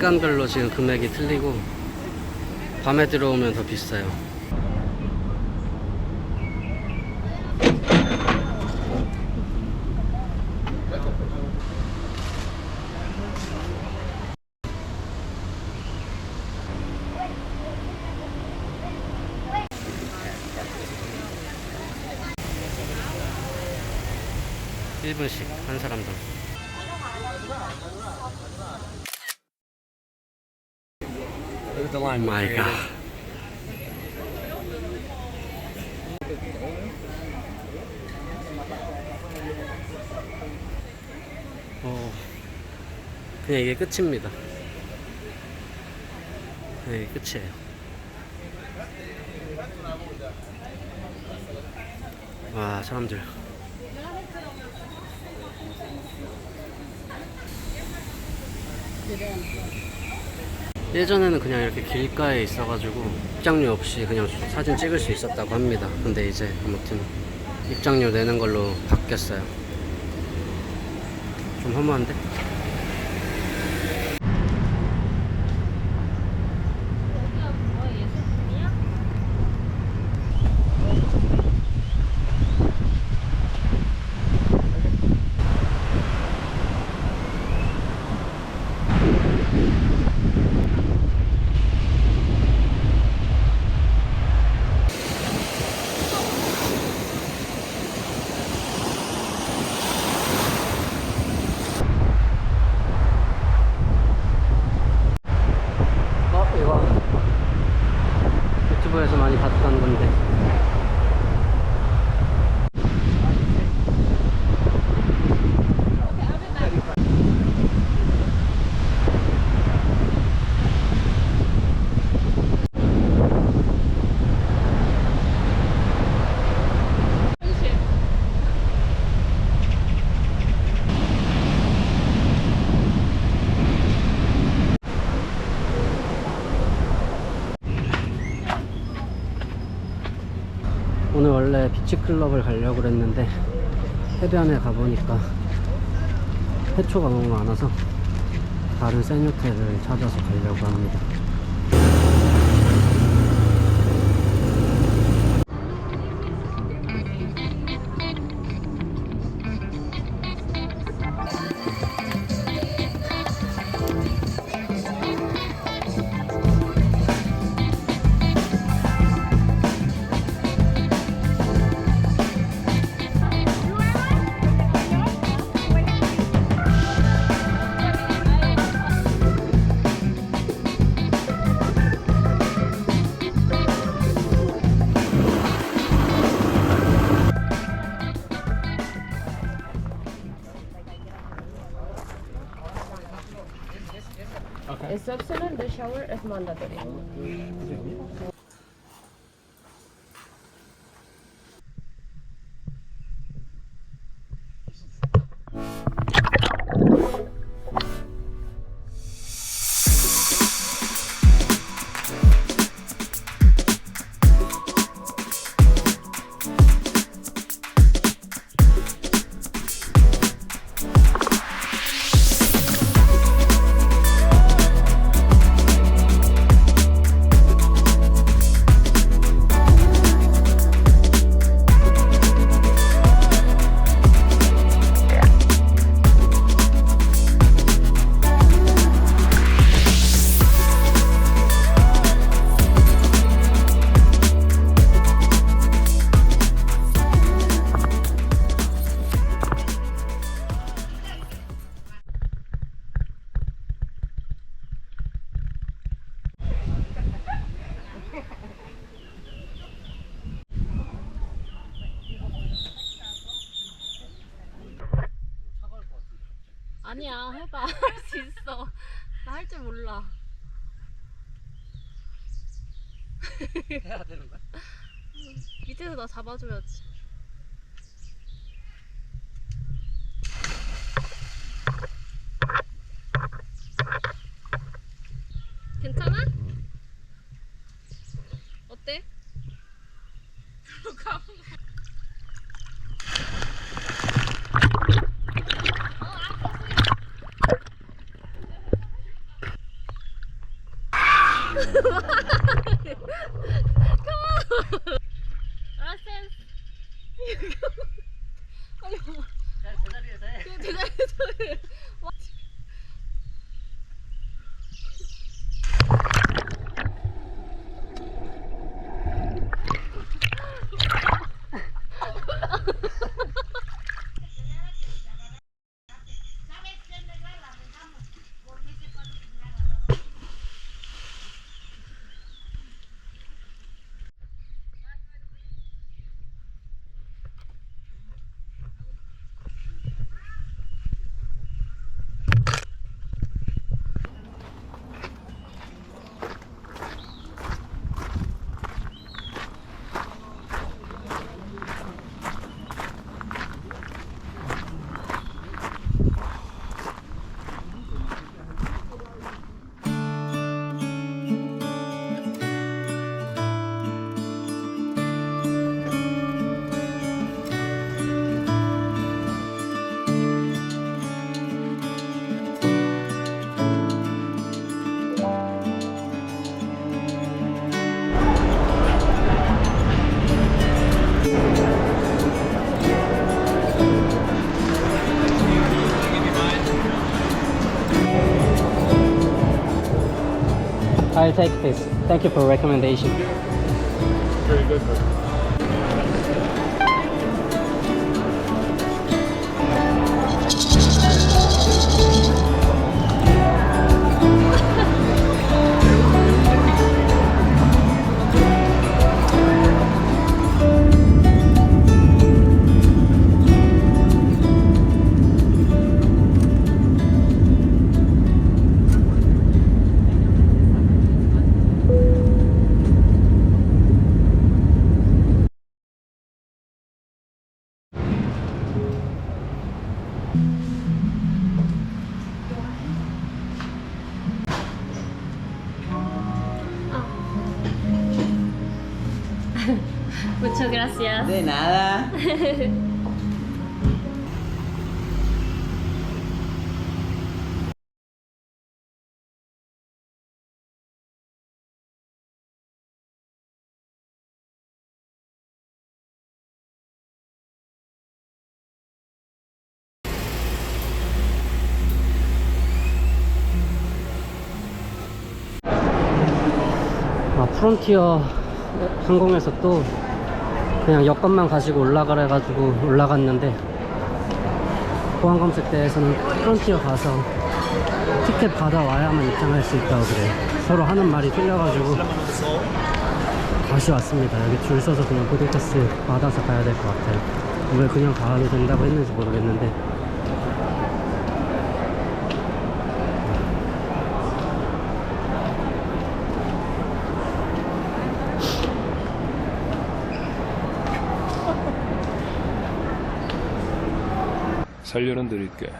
시간별로 지금 금액이 틀리고 밤에 들어오면 더 비싸요. (1분씩) 한 사람당. 오 마이 갓. 그냥 이게 끝입니다. 그냥 이게 끝이에요. 와, 사람들. 예전에는 그냥 이렇게 길가에 있어가지고 입장료 없이 그냥 사진 찍을 수 있었다고 합니다. 근데 이제 아무튼 입장료 내는 걸로 바뀌었어요. 좀 허무한데? 이거 유튜브에서 많이 봤던 건데. 오늘 원래 비치클럽을 가려고 그랬는데 해변에 가보니까 해초가 너무 많아서 다른 세뇨테를 찾아서 가려고 합니다. Es optional, the shower is mandatory. 아니야, 해봐. 할 수 있어. 나 할 줄 몰라. 해야 되는 거야? 밑에서 나 잡아줘야지. 괜찮아? 어때? 들어가. 라센스. 빨리 와. 제자리에서 해. 제자리에서 해. 와. I'll take this. Thank you for recommendation. Very good. Muchas gracias. De nada. 프론티어 항공에서 또 그냥 여권만 가지고 올라가래 가지고 올라갔는데 보안 검색대에서는 프론티어 가서 티켓 받아와야만 입장할 수 있다고 그래. 서로 하는 말이 틀려가지고 다시 왔습니다. 여기 줄 서서 그냥 보딩패스 받아서 가야 될 것 같아요. 왜 그냥 가도 된다고 했는지 모르겠는데 살려는 드릴게.